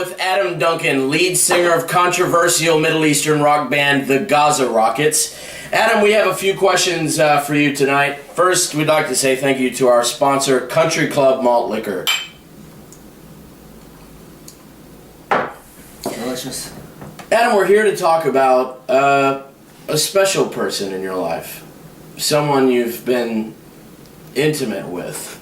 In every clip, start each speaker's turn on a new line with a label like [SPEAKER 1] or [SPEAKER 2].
[SPEAKER 1] with Adam Duncan, lead singer of controversial Middle Eastern rock band The Gaza Rockets. Adam, we have a few questions for you tonight. First, we'd like to say thank you to our sponsor, Country Club Malt Liquor.
[SPEAKER 2] Delicious.
[SPEAKER 1] Adam, we're here to talk about a special person in your life. Someone you've been intimate with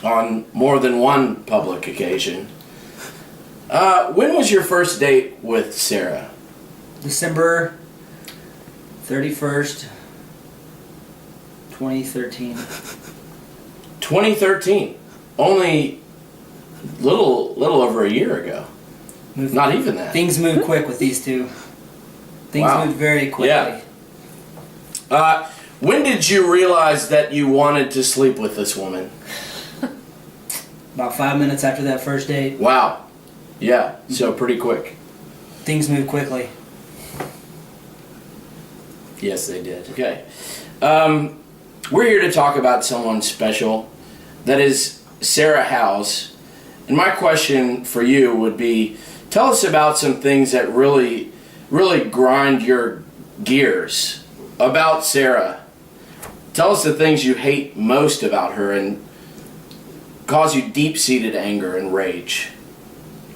[SPEAKER 1] on more than one public occasion. When was your first date with Sarah?
[SPEAKER 2] December 31st, 2013.
[SPEAKER 1] 2013. Only little over a year ago. Not even that.
[SPEAKER 2] Things move quick with these two. Things move very quickly.
[SPEAKER 1] Yeah. When did you realize that you wanted to sleep with this woman?
[SPEAKER 2] About 5 minutes after that first date.
[SPEAKER 1] Wow. Yeah, so pretty quick.
[SPEAKER 2] Things move quickly.
[SPEAKER 1] Yes, they did. Okay. We're here to talk about someone special. That is Sarah Howes. And my question for you would be, tell us about some things that really grind your gears about Sarah. Tell us the things you hate most about her and cause you deep-seated anger and rage.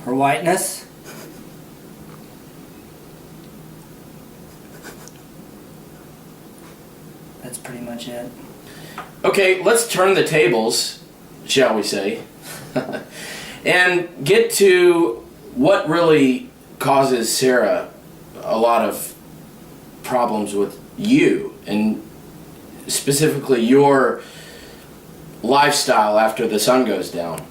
[SPEAKER 2] Her whiteness. That's pretty much it.
[SPEAKER 1] Okay, let's turn the tables, shall we say, and get to what really causes Sarah a lot of problems with you, and specifically your lifestyle after the sun goes down.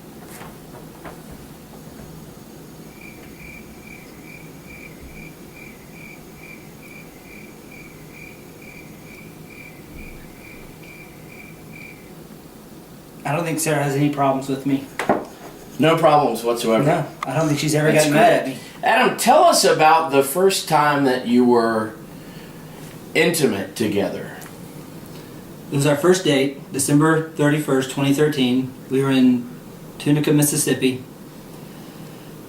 [SPEAKER 2] I don't think Sarah has any problems with me.
[SPEAKER 1] No problems whatsoever.
[SPEAKER 2] No, I don't think she's ever
[SPEAKER 1] That's
[SPEAKER 2] gotten mad at me.
[SPEAKER 1] Adam, tell us about the first time that you were intimate together.
[SPEAKER 2] It was our first date, December 31st, 2013. We were in Tunica, Mississippi.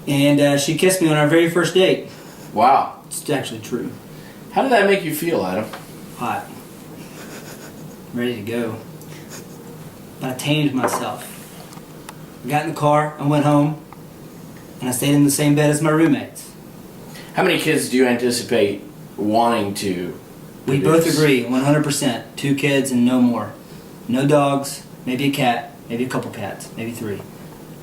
[SPEAKER 2] And she kissed me on our very first date.
[SPEAKER 1] Wow.
[SPEAKER 2] It's actually true.
[SPEAKER 1] How did that make you feel, Adam?
[SPEAKER 2] Hot. Ready to go. But I tamed myself. I got in the car, I went home, and I stayed in the same bed as my roommates.
[SPEAKER 1] How many kids do you anticipate wanting to
[SPEAKER 2] We
[SPEAKER 1] produce?
[SPEAKER 2] both agree, 100%. 2 kids and no more. No dogs, maybe a cat, maybe a couple cats, maybe 3.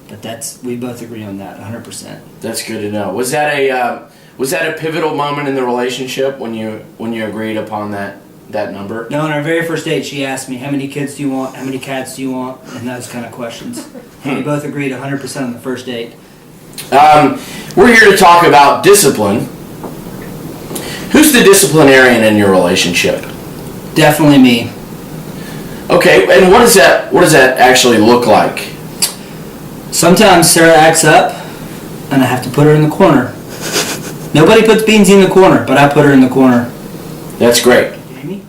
[SPEAKER 2] But we both agree on that, 100%.
[SPEAKER 1] That's good to know. Was that a pivotal moment in the relationship when you agreed upon that number?
[SPEAKER 2] No, on our very first date, she asked me, how many kids do you want, how many cats do you want, and those kind of questions. And we both agreed 100% on the first date.
[SPEAKER 1] We're here to talk about discipline. Who's the disciplinarian in your relationship?
[SPEAKER 2] Definitely me.
[SPEAKER 1] Okay, and what does that actually look like?
[SPEAKER 2] Sometimes Sarah acts up, and I have to put her in the corner. Nobody puts Beansy in the corner, but I put her in the corner.
[SPEAKER 1] That's great.
[SPEAKER 2] Amy?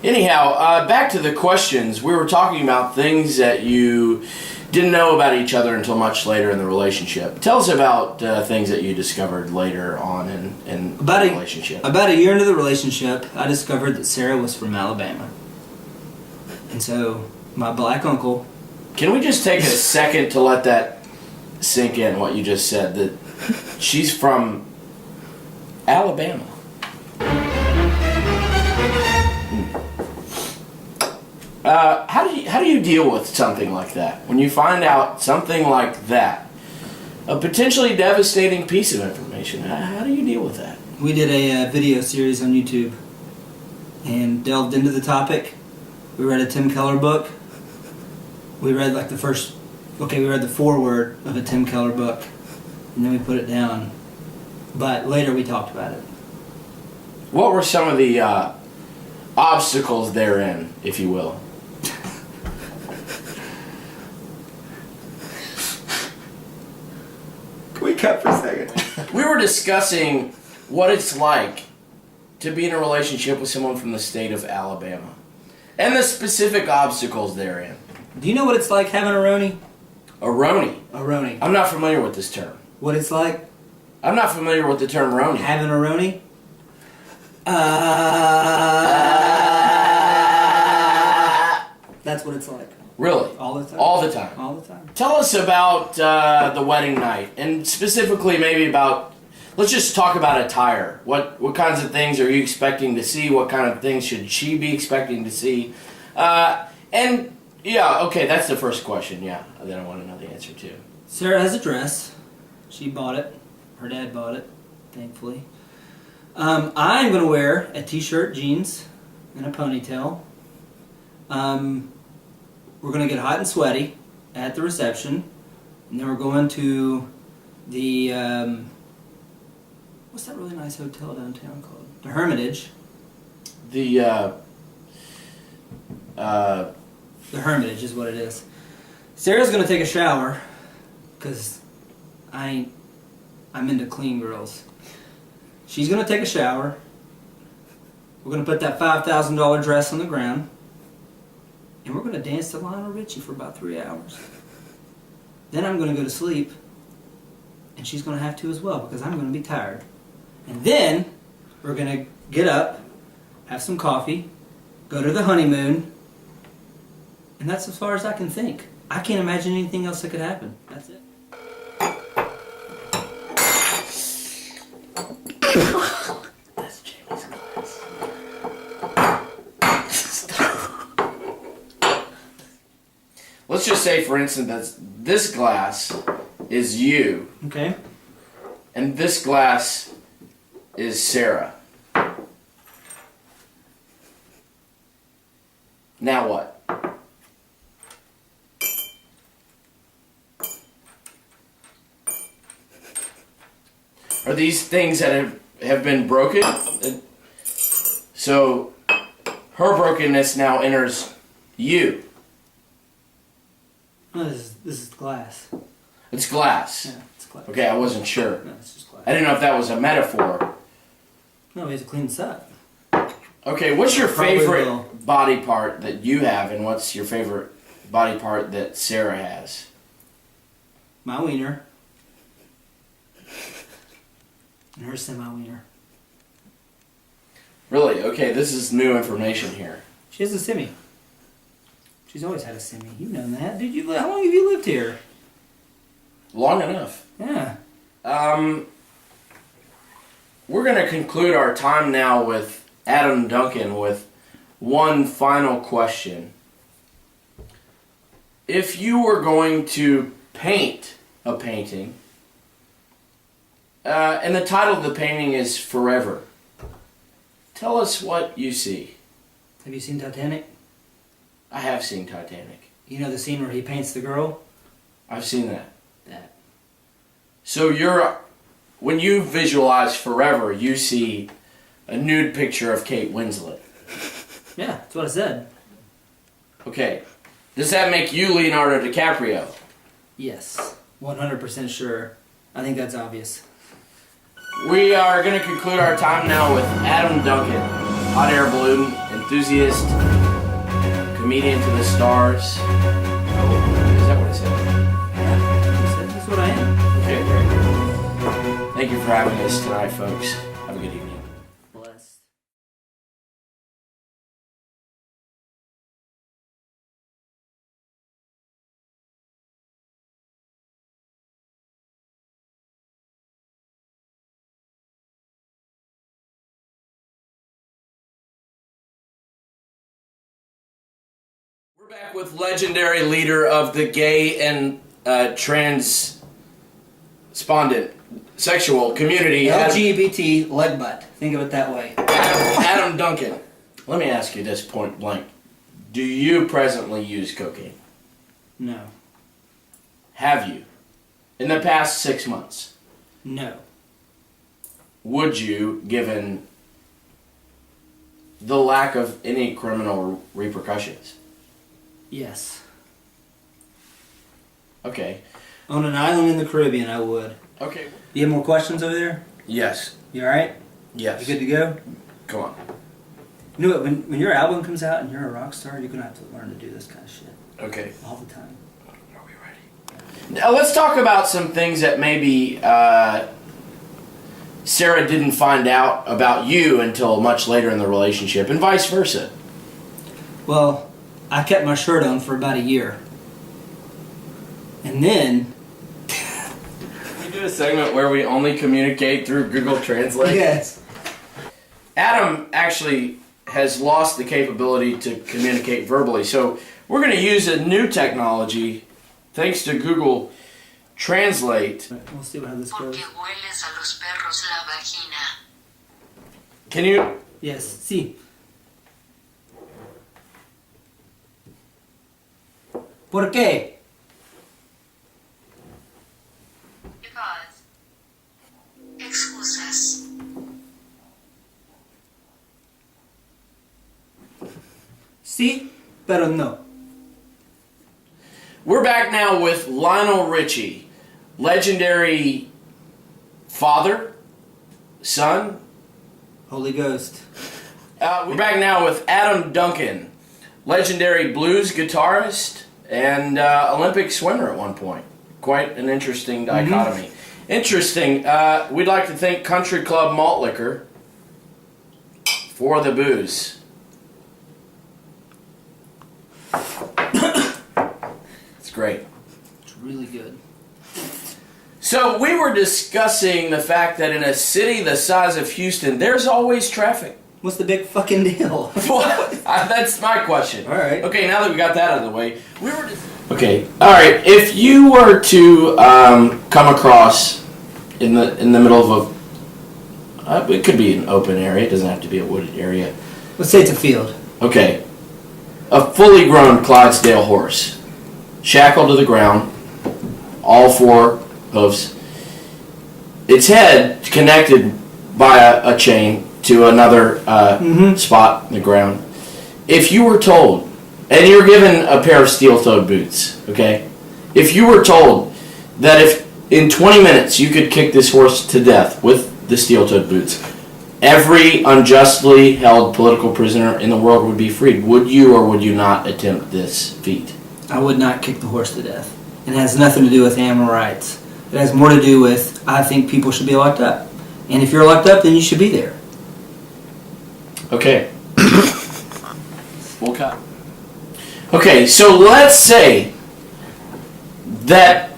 [SPEAKER 1] Anyhow, back to the questions. We were talking about things that you didn't know about each other until much later in the relationship. Tell us about things that you discovered later on in the relationship.
[SPEAKER 2] About a year into the relationship, I discovered that Sarah was from Alabama. And so, my black uncle...
[SPEAKER 1] Can we just take a second to let that sink in, what you just said, that she's from Alabama? How do you deal with something like that? When you find out something like that, a potentially devastating piece of information, how do you deal with that?
[SPEAKER 2] We did a video series on YouTube and delved into the topic. We read a Tim Keller book. We read we read the foreword of a Tim Keller book, and then we put it down. But later we talked about it.
[SPEAKER 1] What were some of the obstacles therein, if you will?
[SPEAKER 2] Can we cut for a second?
[SPEAKER 1] We were discussing what it's like to be in a relationship with someone from the state of Alabama and the specific obstacles therein.
[SPEAKER 2] Do you know what it's like having a Roni?
[SPEAKER 1] A Roni.
[SPEAKER 2] A Roni.
[SPEAKER 1] I'm not familiar with this term.
[SPEAKER 2] What it's like?
[SPEAKER 1] I'm not familiar with the term Roni.
[SPEAKER 2] Having a Roni? That's what it's like.
[SPEAKER 1] Really?
[SPEAKER 2] All the time.
[SPEAKER 1] All the time.
[SPEAKER 2] All the time.
[SPEAKER 1] Tell us about the wedding night, and specifically maybe about. Let's just talk about attire. What kinds of things are you expecting to see? What kind of things should she be expecting to see? And yeah, okay, that's the first question. Yeah, that I want to know the answer to.
[SPEAKER 2] Sarah has a dress. She bought it. Her dad bought it, thankfully. I'm going to wear a t-shirt, jeans, and a ponytail. We're going to get hot and sweaty at the reception. And then we're going to the, what's that really nice hotel downtown called? The Hermitage.
[SPEAKER 1] The
[SPEAKER 2] The Hermitage is what it is. Sarah's going to take a shower because I'm into clean girls. She's going to take a shower. We're going to put that $5,000 dress on the ground. And we're going to dance to Lionel Richie for about 3 hours. Then I'm going to go to sleep. And she's going to have to as well because I'm going to be tired. And then we're going to get up, have some coffee, go to the honeymoon. And that's as far as I can think. I can't imagine anything else that could happen. That's it.
[SPEAKER 1] That's Jamie's glass. Let's just say, for instance, that this glass is you,
[SPEAKER 2] Okay.
[SPEAKER 1] and this glass is Sarah. Now what? Are these things that have been broken? So her brokenness now enters you.
[SPEAKER 2] No, this is glass.
[SPEAKER 1] It's glass.
[SPEAKER 2] Yeah, it's glass.
[SPEAKER 1] Okay, I wasn't sure.
[SPEAKER 2] No, it's just glass.
[SPEAKER 1] I didn't know if that was a metaphor.
[SPEAKER 2] No, we have to clean this up.
[SPEAKER 1] Okay, what's your
[SPEAKER 2] Probably
[SPEAKER 1] favorite
[SPEAKER 2] will.
[SPEAKER 1] body part that you have, and what's your favorite body part that Sarah has?
[SPEAKER 2] My wiener. And her semi-wiener.
[SPEAKER 1] Really? Okay, this is new information here.
[SPEAKER 2] She has a semi. She's always had a semi. You've known that. Did you? How long have you lived here?
[SPEAKER 1] Long enough.
[SPEAKER 2] Yeah.
[SPEAKER 1] We're going to conclude our time now with Adam Duncan with one final question. If you were going to paint a painting, and the title of the painting is Forever, tell us what you see.
[SPEAKER 2] Have you seen Titanic?
[SPEAKER 1] I have seen Titanic.
[SPEAKER 2] You know the scene where he paints the girl?
[SPEAKER 1] I've seen that.
[SPEAKER 2] That.
[SPEAKER 1] So when you visualize Forever, you see a nude picture of Kate Winslet.
[SPEAKER 2] Yeah, that's what I said.
[SPEAKER 1] Okay. Does that make you Leonardo DiCaprio?
[SPEAKER 2] Yes. 100% sure. I think that's obvious.
[SPEAKER 1] We are going to conclude our time now with Adam Duncan, hot air balloon enthusiast, comedian to the stars. Is that what I said?
[SPEAKER 2] That's what I am.
[SPEAKER 1] Okay, great. Thank you for having us tonight, folks. Have a good evening.
[SPEAKER 2] Blessed.
[SPEAKER 1] We're back with legendary leader of the gay and transpondent sexual community,
[SPEAKER 2] LGBT leg butt. Think of it that way.
[SPEAKER 1] Adam Duncan. Let me ask you this point blank. Do you presently use cocaine?
[SPEAKER 2] No.
[SPEAKER 1] Have you? In the past 6 months?
[SPEAKER 2] No.
[SPEAKER 1] Would you, given the lack of any criminal repercussions?
[SPEAKER 2] Yes.
[SPEAKER 1] Okay.
[SPEAKER 2] On an island in the Caribbean, I would.
[SPEAKER 1] Okay.
[SPEAKER 2] Do you have more questions over there?
[SPEAKER 1] Yes.
[SPEAKER 2] You alright?
[SPEAKER 1] Yes.
[SPEAKER 2] You good to go?
[SPEAKER 1] Come on.
[SPEAKER 2] You know what? When your album comes out and you're a rock star, you're going to have to learn to do this kind of shit.
[SPEAKER 1] Okay.
[SPEAKER 2] All the time.
[SPEAKER 1] Are we ready? Now let's talk about some things that maybe Sarah didn't find out about you until much later in the relationship, and vice versa.
[SPEAKER 2] Well, I kept my shirt on for about a year. And then...
[SPEAKER 1] We do a segment where we only communicate through Google Translate.
[SPEAKER 2] Yes.
[SPEAKER 1] Adam actually has lost the capability to communicate verbally, so we're going to use a new technology, thanks to Google Translate.
[SPEAKER 2] We'll see how this goes.
[SPEAKER 1] Can you?
[SPEAKER 2] Yes, sí. ¿Por qué?
[SPEAKER 3] Because. Excusas.
[SPEAKER 2] Sí, pero no.
[SPEAKER 1] We're back now with Lionel Richie, legendary father, son.
[SPEAKER 2] Holy Ghost.
[SPEAKER 1] We're back now with Adam Duncan, legendary blues guitarist and Olympic swimmer at one point. Quite an interesting dichotomy. Interesting. We'd like to thank Country Club Malt Liquor for the booze. It's great.
[SPEAKER 2] It's really good.
[SPEAKER 1] So we were discussing the fact that in a city the size of Houston, there's always traffic.
[SPEAKER 2] What's the big fucking deal?
[SPEAKER 1] What? That's my question.
[SPEAKER 2] All right.
[SPEAKER 1] Okay, now that we got that out of the way, we were just... Okay. All right. If you were to come across in the middle of a, it could be an open area. It doesn't have to be a wooded area.
[SPEAKER 2] Let's say it's a field.
[SPEAKER 1] Okay. A fully grown Clydesdale horse, shackled to the ground, all four hooves. Its head connected by a chain to another spot in the ground. If you were told, and you're given a pair of steel-toed boots, okay? If you were told that if in 20 minutes you could kick this horse to death with the steel-toed boots, every unjustly held political prisoner in the world would be freed, would you or would you not attempt this feat?
[SPEAKER 2] I would not kick the horse to death. It has nothing to do with animal rights. It has more to do with, I think people should be locked up. And if you're locked up, then you should be there.
[SPEAKER 1] Okay. We'll cut. Okay, so let's say that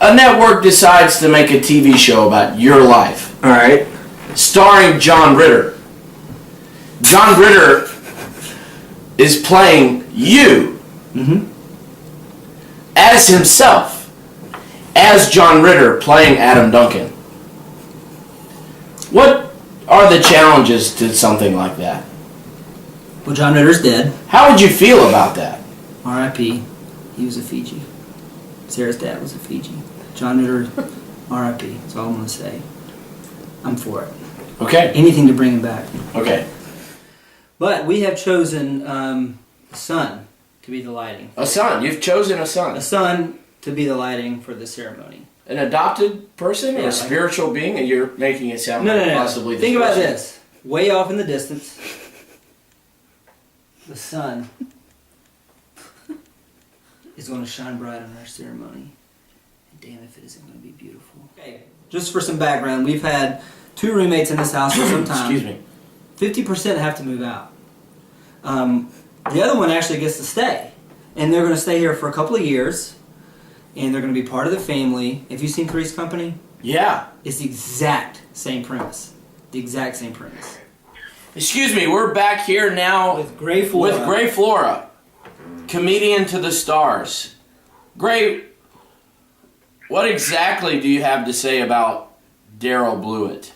[SPEAKER 1] a network decides to make a TV show about your life.
[SPEAKER 2] All right.
[SPEAKER 1] Starring John Ritter. John Ritter is playing you as himself, as John Ritter playing Adam Duncan. What are the challenges to something like that?
[SPEAKER 2] Well, John Ritter's dead.
[SPEAKER 1] How would you feel about that?
[SPEAKER 2] R.I.P. He was a Fiji. Sarah's dad was a Fiji. John Ritter, R.I.P. That's all I'm going to say. I'm for it.
[SPEAKER 1] Okay.
[SPEAKER 2] Anything to bring him back.
[SPEAKER 1] Okay.
[SPEAKER 2] But we have chosen a son to be the lighting.
[SPEAKER 1] A son. You've chosen a son.
[SPEAKER 2] A son to be the lighting for the ceremony.
[SPEAKER 1] An adopted person or
[SPEAKER 2] Yeah,
[SPEAKER 1] a spiritual being? And you're making it sound
[SPEAKER 2] No.
[SPEAKER 1] possibly
[SPEAKER 2] Think
[SPEAKER 1] this
[SPEAKER 2] about
[SPEAKER 1] person.
[SPEAKER 2] this. Way off in the distance, the sun is going to shine bright on our ceremony. And damn if it isn't going to be beautiful. Okay, just for some background, we've had 2 roommates in this house for some time.
[SPEAKER 1] Excuse me.
[SPEAKER 2] 50% have to move out. The other one actually gets to stay. And they're going to stay here for a couple of years. And they're going to be part of the family. Have you seen Three's Company?
[SPEAKER 1] Yeah.
[SPEAKER 2] It's the exact same premise. The exact same premise.
[SPEAKER 1] Excuse me, we're back here now
[SPEAKER 2] With Gray Flora.
[SPEAKER 1] with Gray Flora, comedian to the stars. Gray, what exactly do you have to say about Daryl Blewett?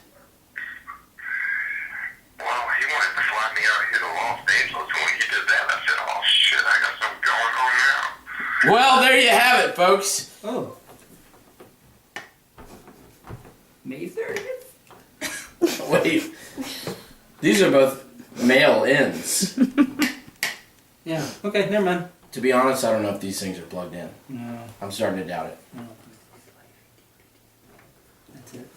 [SPEAKER 4] Well, he wanted to fly me out here to Los Angeles. When he did that, I said, oh shit, I got something going on now.
[SPEAKER 1] Well, there you have it, folks.
[SPEAKER 2] Oh. May 30th?
[SPEAKER 1] Wait. These are both male ends.
[SPEAKER 2] Yeah. Okay, never mind.
[SPEAKER 1] To be honest, I don't know if these things are plugged in.
[SPEAKER 2] No.
[SPEAKER 1] I'm starting to doubt it.
[SPEAKER 2] That's it.